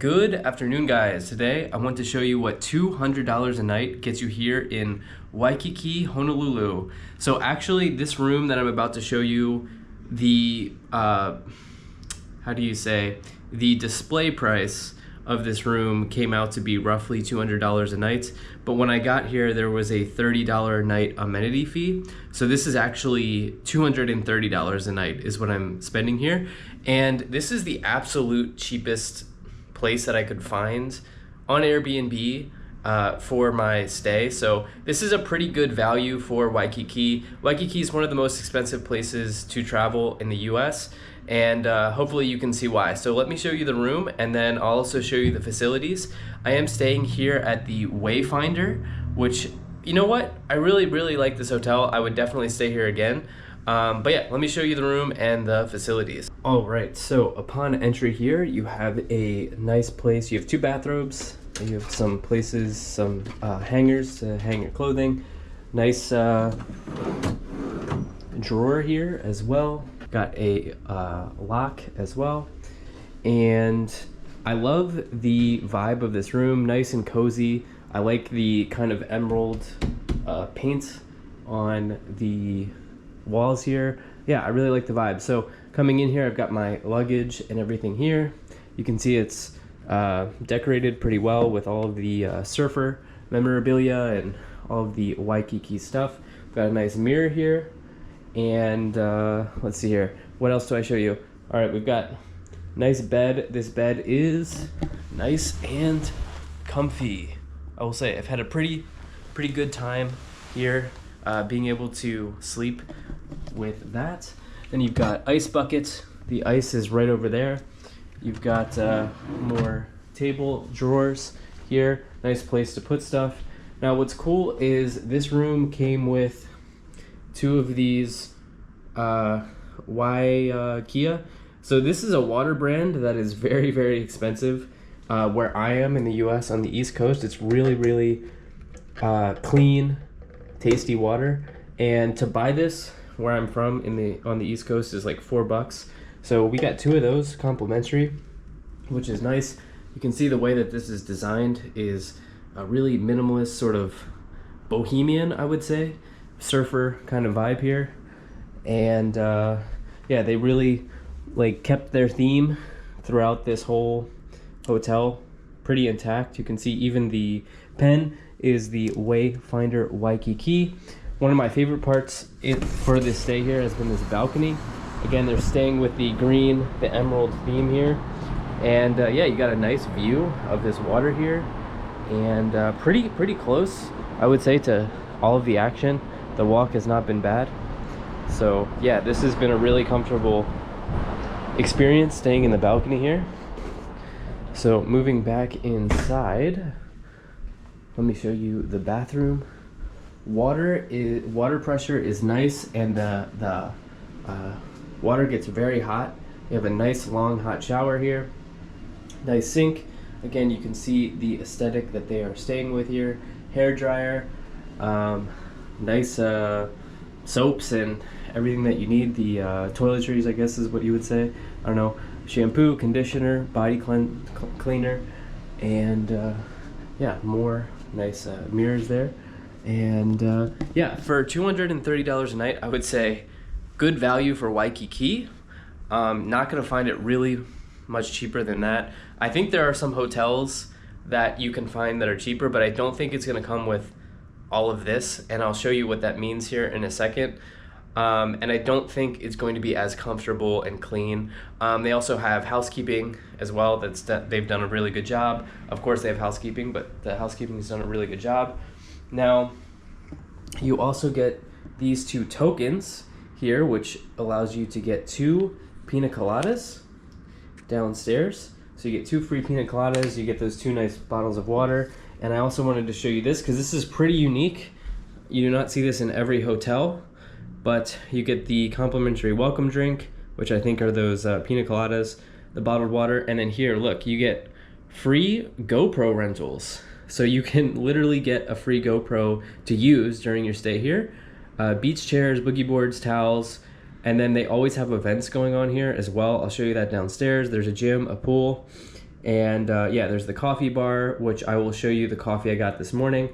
Good afternoon, guys. Today I want to show you what $200 a night gets you here in Waikiki, Honolulu. So actually this room that I'm about to show you, the the display price of this room came out to be roughly $200 a night, but when I got here there was a $30 a night amenity fee. So this is actually $230 a night is what I'm spending here, and this is the absolute cheapest place that I could find on Airbnb for my stay. So this is a pretty good value for Waikiki. Waikiki is one of the most expensive places to travel in the US, and hopefully you can see why. So let me show you the room, and then I'll also show you the facilities. I am staying here at the Wayfinder, which, you know what? I really like this hotel. I would definitely stay here again. But yeah, let me show you the room and the facilities. All right, so upon entry here, you have a nice place. You have two bathrobes. You have some places, some hangers to hang your clothing. Nice drawer here as well. Got a lock as well. And I love the vibe of this room, nice and cozy. I like the kind of emerald paint on the walls here. Yeah, I really like the vibe. So coming in here, I've got my luggage and everything here. You can see it's decorated pretty well with all of the surfer memorabilia and all of the Waikiki stuff. Got a nice mirror here, and let's see here. What else do I show you? All right, we've got nice bed. This bed is nice and comfy. I will say I've had a pretty good time here, being able to sleep with that. Then you've got ice buckets. The ice is right over there. You've got more table drawers here. Nice place to put stuff. Now what's cool is this room came with two of these Waikiki. So this is a water brand that is very expensive. Where I am in the US on the East Coast, it's really clean, tasty water. And to buy this where I'm from on the East Coast is like $4. So we got two of those complimentary, which is nice. You can see the way that this is designed is a really minimalist, sort of bohemian, I would say, surfer kind of vibe here. And yeah, they really like kept their theme throughout this whole hotel pretty intact. You can see even the pen is the Wayfinder Waikiki. One of my favorite parts for this stay here has been this balcony. Again, they're staying with the green, the emerald theme here. And yeah, you got a nice view of this water here, and pretty close, I would say, to all of the action. The walk has not been bad. So yeah, this has been a really comfortable experience staying in the balcony here. So moving back inside, let me show you the bathroom. Water pressure is nice, and the water gets very hot. You have a nice long hot shower here. Nice sink. Again, you can see the aesthetic that they are staying with here. Hair dryer, nice soaps and everything that you need. The toiletries, I guess is what you would say. I don't know. Shampoo, conditioner, body cleaner, and yeah, more nice mirrors there. And yeah, for $230 a night, I would say good value for Waikiki. Not gonna find it really much cheaper than that. I think there are some hotels that you can find that are cheaper, but I don't think it's gonna come with all of this, and I'll show you what that means here in a second. And I don't think it's going to be as comfortable and clean. They also have housekeeping as well. They've done a really good job. Of course they have housekeeping, but the housekeeping has done a really good job. Now, you also get these two tokens here, which allows you to get 2 pina coladas downstairs. So you get 2 free pina coladas, you get those 2 nice bottles of water. And I also wanted to show you this because this is pretty unique. You do not see this in every hotel, but you get the complimentary welcome drink, which I think are those pina coladas, the bottled water, and then here, look, you get free GoPro rentals. So you can literally get a free GoPro to use during your stay here. Beach chairs, boogie boards, towels, And then they always have events going on here as well. I'll show you that downstairs. There's a gym, a pool, And yeah, there's the coffee bar, which I will show you the coffee I got this morning.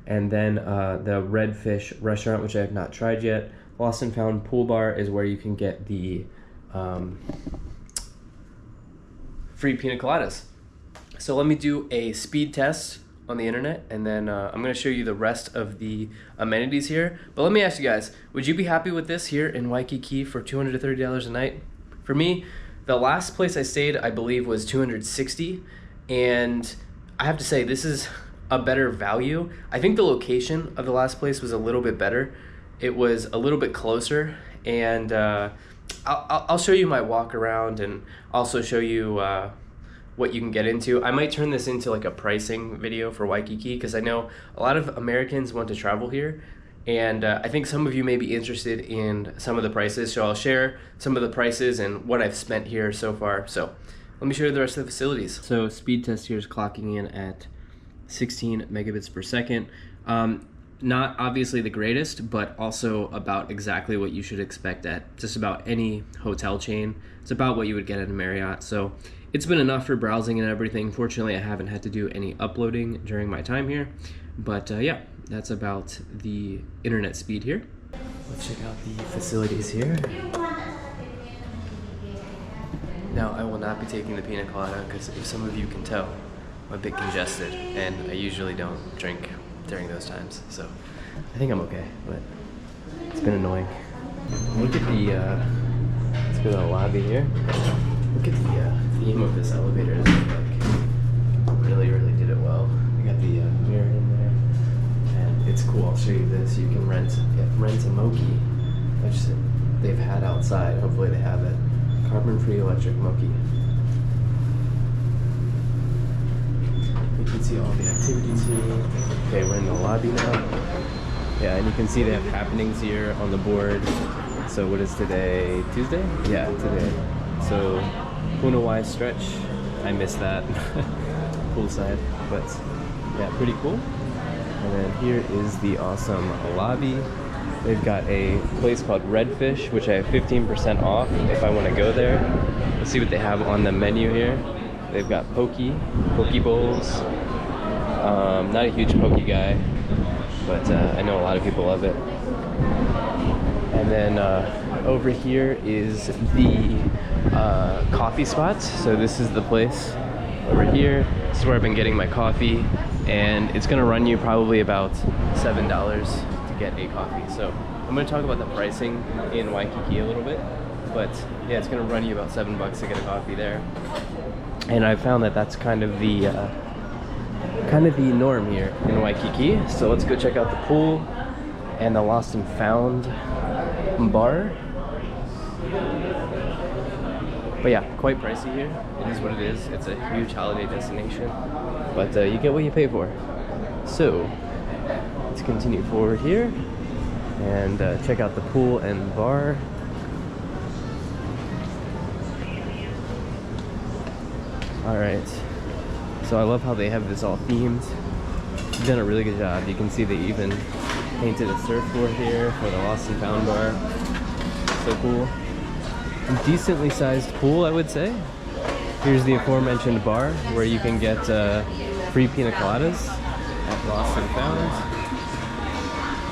And then the Redfish restaurant, which I have not tried yet. Lost and Found Pool Bar is where you can get the free pina coladas. So let me do a speed test on the internet, and then I'm going to show you the rest of the amenities here. But let me ask you guys, would you be happy with this here in Waikiki for $200 to $30 a night? For me, the last place I stayed, I believe, was $260, and I have to say this is a better value. I think the location of the last place was a little bit better. It was a little bit closer, and I'll show you my walk around and also show you what you can get into. I might turn this into like a pricing video for Waikiki because I know a lot of Americans want to travel here, and I think some of you may be interested in some of the prices, so I'll share some of the prices and what I've spent here so far. So let me show you the rest of the facilities. So speed test here is clocking in at 16 megabits per second. Not obviously the greatest, but also about exactly what you should expect at just about any hotel chain. It's about what you would get at a Marriott. So it's been enough for browsing and everything. Fortunately, I haven't had to do any uploading during my time here. But yeah, that's about the internet speed here. Let's check out the facilities here. Now, I will not be taking the pina colada because if some of you can tell, I'm a bit congested and I usually don't drink during those times. So I think I'm okay, but it's been annoying. Look at the, let's go to the lobby here. Look at the theme of this elevator. It's like really did it well. They got the mirror in there, and it's cool. I'll show you this. You can rent a moki, which they've had outside. Hopefully they have it. Carbon-free electric moki. You can see all the activities here. Okay, we're in the lobby now. Yeah, and you can see they have happenings here on the board. So what is today? Tuesday? Yeah, today. So Punawai stretch. I missed that. Poolside. But yeah, pretty cool. And then here is the awesome lobby. They've got a place called Redfish, which I have 15% off if I want to go there. Let's see what they have on the menu here. They've got poke bowls. Not a huge poke guy, but I know a lot of people love it. And then over here is the coffee spots. So this is the place over here. This is where I've been getting my coffee, and it's gonna run you probably about $7 to get a coffee. So I'm gonna talk about the pricing in Waikiki a little bit, but yeah, it's gonna run you about $7 to get a coffee there. And I found that that's kind of the norm here in Waikiki. So let's go check out the pool and the Lost and Found bar. But yeah, quite pricey here. It is what it is. It's a huge holiday destination, but you get what you pay for. So let's continue forward here and check out the pool and bar. Alright, so I love how they have this all themed. They've done a really good job. You can see they even painted a surfboard here for the Lost and Found bar. So cool. A decently sized pool, I would say. Here's the aforementioned bar where you can get free pina coladas at Lost and Found.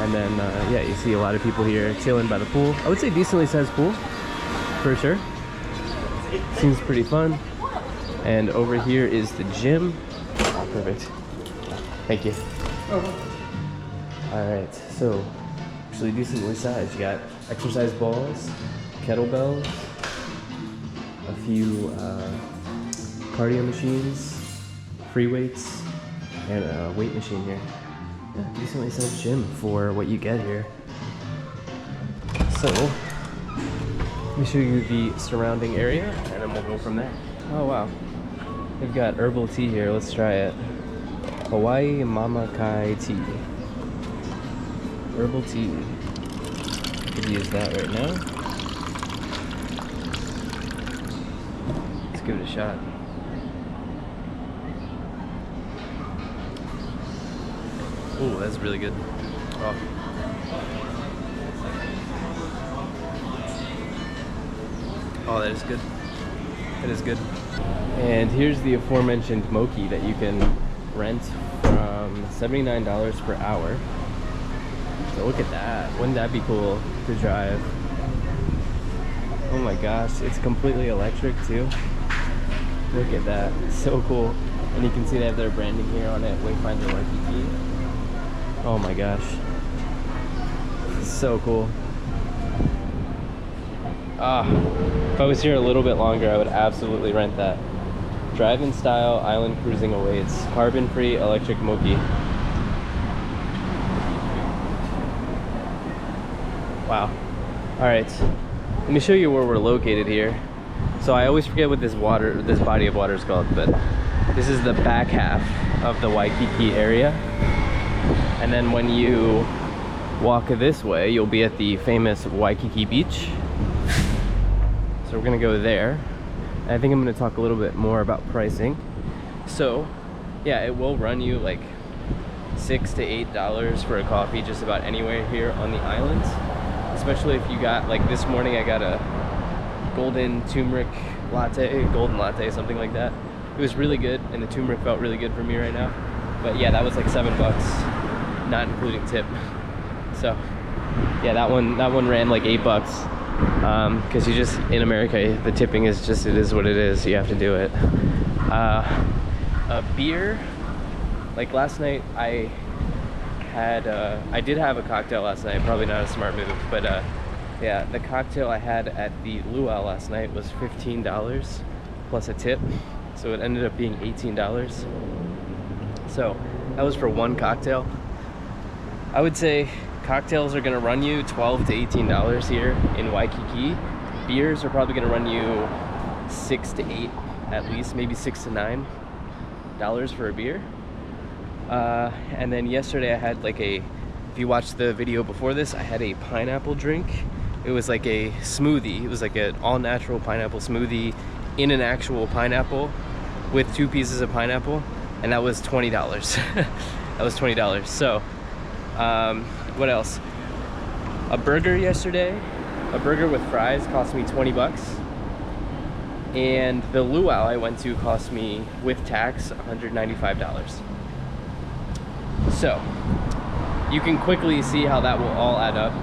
And then, yeah, you see a lot of people here chilling by the pool. I would say decently sized pool, for sure. Seems pretty fun. And over here is the gym. Oh, perfect. Thank you. Alright, so actually decently sized. You got exercise balls, kettlebells, a few cardio machines, free weights, and a weight machine here. Yeah, decently sized gym for what you get here. So, let me show you the surrounding area, and then we'll go from there. Oh wow. They've got herbal tea here. Let's try it. Hawaii Mama Kai tea. Herbal tea. Could use that right now. Let's give it a shot. Oh, that's really good. Oh. Oh, that is good. It is good. And here's the aforementioned mochi that you can rent from $79 per hour. So look at that. Wouldn't that be cool to drive? Oh my gosh, it's completely electric too. Look at that, so cool. And you can see they have their branding here on it, Wayfinder Waikiki. Oh my gosh, so cool. If I was here a little bit longer, I would absolutely rent that. Drive-in style island cruising awaits. Carbon-free electric mochi. Wow. All right, let me show you where we're located here. So I always forget what this body of water is called, but this is the back half of the Waikiki area. And then when you walk this way, you'll be at the famous Waikiki beach. So we're gonna go there. And I think I'm gonna talk a little bit more about pricing. So yeah, it will run you like $6 to $8 for a coffee just about anywhere here on the island. Especially if you got, like this morning I got a golden turmeric latte, golden latte, something like that. It was really good, and the turmeric felt really good for me right now. But yeah, that was like $7, not including tip. So yeah, that one ran like $8. Because you just, in America, the tipping is just, it is what it is. You have to do it. A beer, like last night I did have a cocktail last night. Probably not a smart move, but yeah, the cocktail I had at the luau last night was $15 plus a tip, so it ended up being $18. So that was for one cocktail. I would say cocktails are gonna run you $12 to $18 here in Waikiki. Beers are probably gonna run you $6 to $8 at least, maybe $6 to $9 for a beer. And then yesterday I had like if you watched the video before this, I had a pineapple drink. It was like a smoothie. It was like an all-natural pineapple smoothie in an actual pineapple with 2 pieces of pineapple, and that was $20. That was $20. So what else? A burger yesterday, a burger with fries cost me $20. And the luau I went to cost me, with tax, $195. So you can quickly see how that will all add up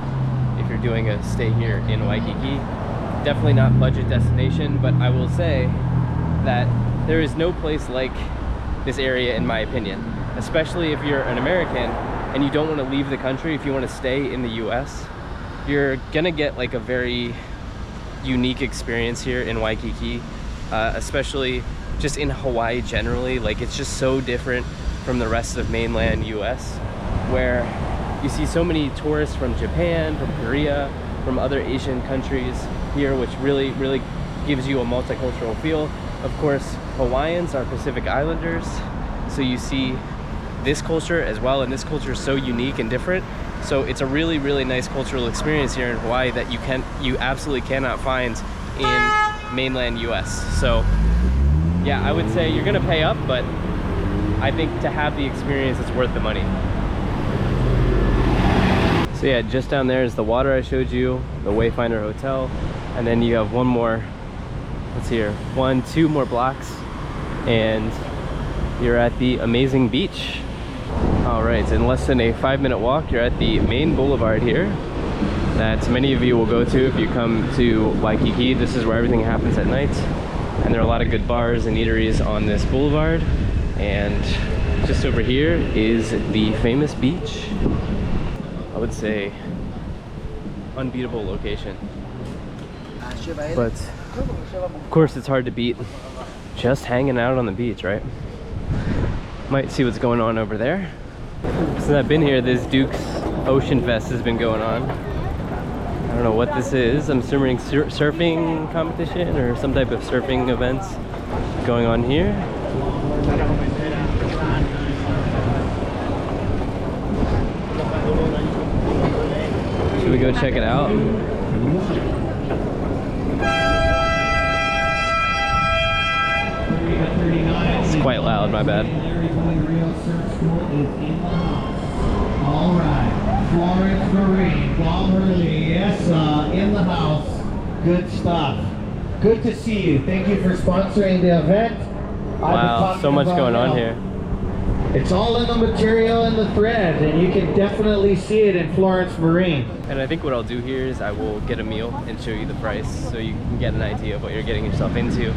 if you're doing a stay here in Waikiki. Definitely not budget destination, but I will say that there is no place like this area in my opinion, especially if you're an American and you don't want to leave the country. If you want to stay in the US, you're gonna get like a very unique experience here in Waikiki, especially just in Hawaii generally. Like, it's just so different from the rest of mainland US, where you see so many tourists from Japan, from Korea, from other Asian countries here, which really gives you a multicultural feel. Of course, Hawaiians are Pacific Islanders, so you see this culture as well, and this culture is so unique and different. So it's a really nice cultural experience here in Hawaii that you absolutely cannot find in mainland US. So yeah, I would say you're gonna pay up, but I think to have the experience, it's worth the money. So yeah, just down there is the water I showed you, the Wayfinder Hotel, and then you have one more, what's here, 2 more blocks, and you're at the amazing beach. All right, in less than a 5-minute walk, you're at the main boulevard here that many of you will go to if you come to Waikiki. This is where everything happens at night, and there are a lot of good bars and eateries on this boulevard. And just over here is the famous beach. I would say unbeatable location, but of course it's hard to beat just hanging out on the beach, right? Might see what's going on over there. Since I've been here, this Duke's Ocean Fest has been going on. I don't know what this is. I'm assuming surfing competition or some type of surfing events going on here. Should we go check it out? It's quite loud, my bad. All right, Florence Marie, Bob Hurley, yes, in the house. Good stuff. good to see you. Thank you for sponsoring the event. Wow, so much going on here. It's all in the material and the thread, and you can definitely see it in Florence Marine. And I think what I'll do here is I will get a meal and show you the price so you can get an idea of what you're getting yourself into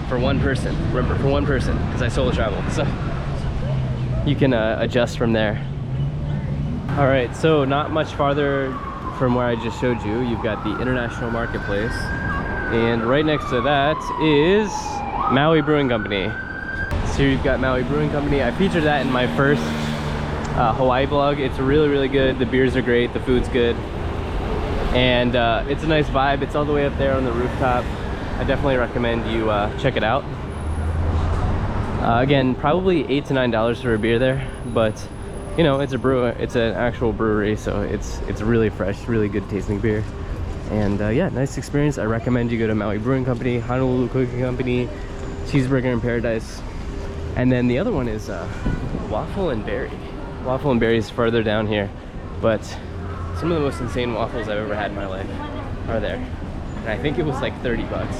for one person. Remember, for one person, because I solo travel. So you can adjust from there. All right, so not much farther from where I just showed you, you've got the International Marketplace. And right next to that is Maui Brewing Company. So here you've got Maui Brewing Company. I featured that in my first Hawaii vlog. It's really, really good. The beers are great, the food's good. And it's a nice vibe. It's all the way up there on the rooftop. I definitely recommend you check it out. Again, probably $8 to $9 for a beer there, but you know, it's an actual brewery, so it's really fresh, really good tasting beer. And yeah, nice experience. I recommend you go to Maui Brewing Company, Honolulu Cooking Company, Cheeseburger in Paradise. And then the other one is Waffle and Berry. Waffle and Berry is further down here, but some of the most insane waffles I've ever had in my life are there. And I think it was like 30 bucks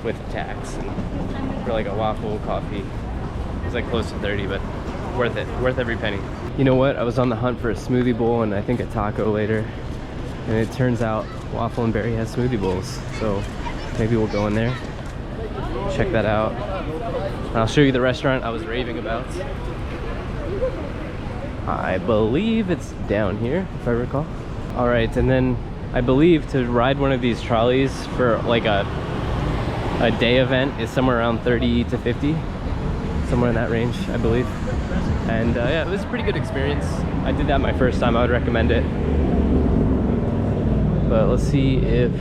with tax. And for like a waffle, coffee, it was like close to 30, but worth it, worth every penny. You know what? I was on the hunt for a smoothie bowl and I think a taco later. And it turns out Waffle and Berry has smoothie bowls. So maybe we'll go in there, check that out. And I'll show you the restaurant I was raving about. I believe it's down here, if I recall. All right, and then I believe to ride one of these trolleys for like a day event is somewhere around 30 to 50. Somewhere in that range, I believe. And yeah, it was a pretty good experience. I did that my first time. I would recommend it. But let's see if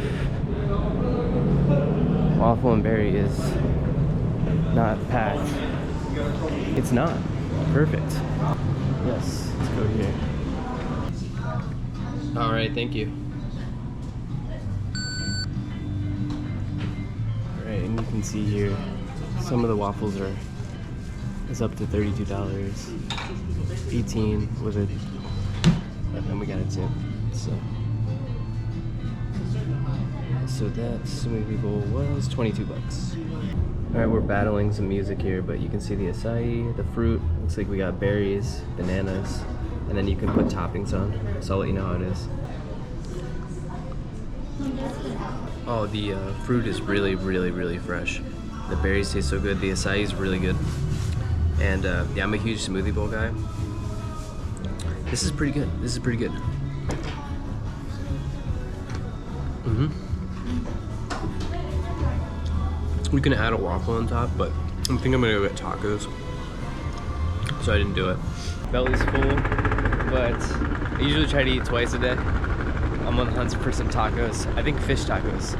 Waffle and Berry is not packed. It's not. Perfect. Yes, let's go here. All right, thank you. All right, and you can see here some of the waffles is up to $32, 18 with it, and then we got a tip. So that smoothie bowl was 22 bucks. All right, we're battling some music here, but you can see the acai, the fruit. Looks like we got berries, bananas, and then you can put toppings on. So I'll let you know how it is. Oh, the fruit is really, really, really fresh. The berries taste so good. The acai is really good. And yeah, I'm a huge smoothie bowl guy. This is pretty good. This is pretty good. We can add a waffle on top, but I think I'm gonna go get tacos. So I didn't do it. Belly's full, but I usually try to eat twice a day. I'm on the hunt for some tacos. I think fish tacos.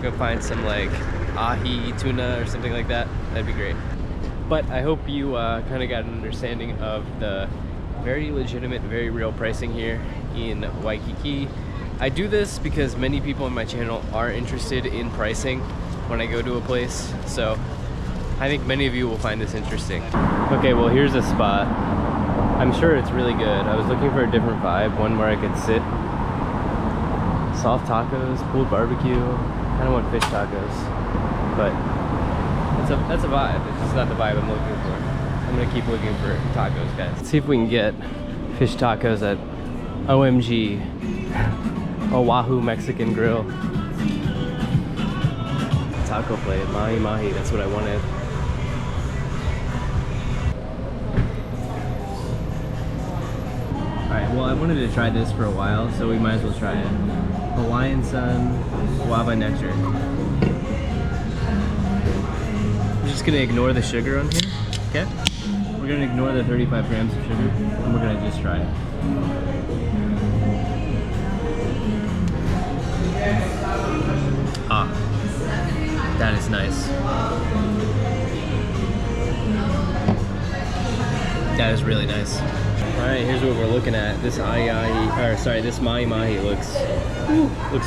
Go find some like ahi tuna or something like that. That'd be great. But I hope you kind of got an understanding of the very legitimate, very real pricing here in Waikiki. I do this because many people on my channel are interested in pricing when I go to a place. So I think many of you will find this interesting. Okay, well here's a spot. I'm sure it's really good. I was looking for a different vibe, one where I could sit. Soft tacos, pulled barbecue. I kind of want fish tacos, but that's a vibe. It's just not the vibe I'm looking for. I'm gonna keep looking for tacos, guys. Let's see if we can get fish tacos at OMG, Oahu Mexican Grill. Taco plate, mahi mahi, that's what I wanted. Alright, well I wanted to try this for a while, so we might as well try it. Hawaiian Sun Guava Nectar. I'm just gonna ignore the sugar on here, okay? We're gonna ignore the 35 grams of sugar, and we're gonna just try it. Ah, that is nice. That is really nice. All right, here's what we're looking at. This this mahi mahi looks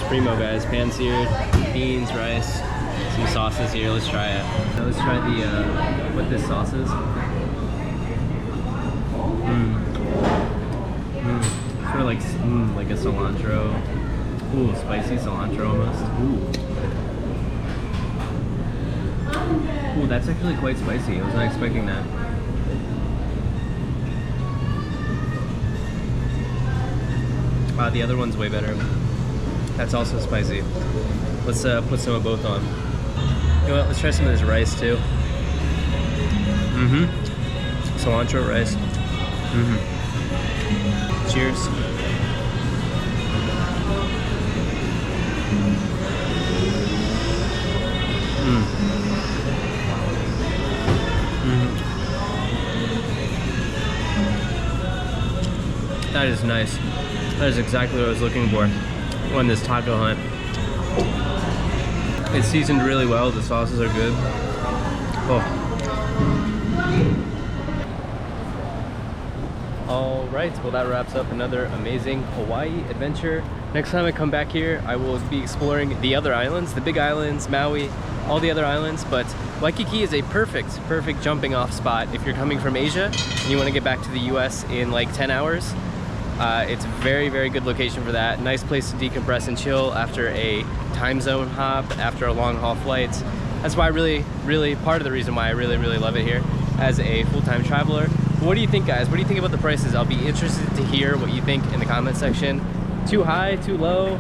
primo, guys. Pan seared, beans, rice, some sauces here. Let's try it. So let's try the what this sauce is. Sort of like a cilantro. Ooh, spicy cilantro almost. Ooh. that's actually quite spicy. I was not expecting that. Wow, the other one's way better. That's also spicy. Let's put some of both on. You know what? Let's try some of this rice too. Cilantro rice. Cheers. That is nice. That is exactly what I was looking for on this taco hunt. It's seasoned really well. The sauces are good. Oh. All right, well that wraps up another amazing Hawaii adventure. Next time I come back here, I will be exploring the other islands, the big islands, Maui, all the other islands, but Waikiki is a perfect jumping off spot if you're coming from Asia and you want to get back to the US in like 10 hours. It's a very good location for that. Nice place to decompress and chill after a time zone hop, after a long haul flight. That's why part of the reason why I really love it here as a full-time traveler. What do you think, guys? What do you think about the prices? I'll be interested to hear what you think in the comment section. Too high, too low?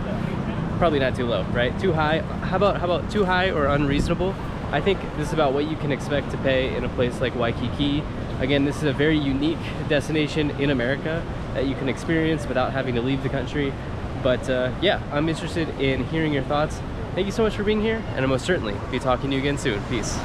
Probably not too low, right? Too high. How about too high or unreasonable? I think this is about what you can expect to pay in a place like Waikiki. Again, this is a very unique destination in America that you can experience without having to leave the country. But yeah, I'm interested in hearing your thoughts. Thank you so much for being here, and I'll most certainly be talking to you again soon. Peace.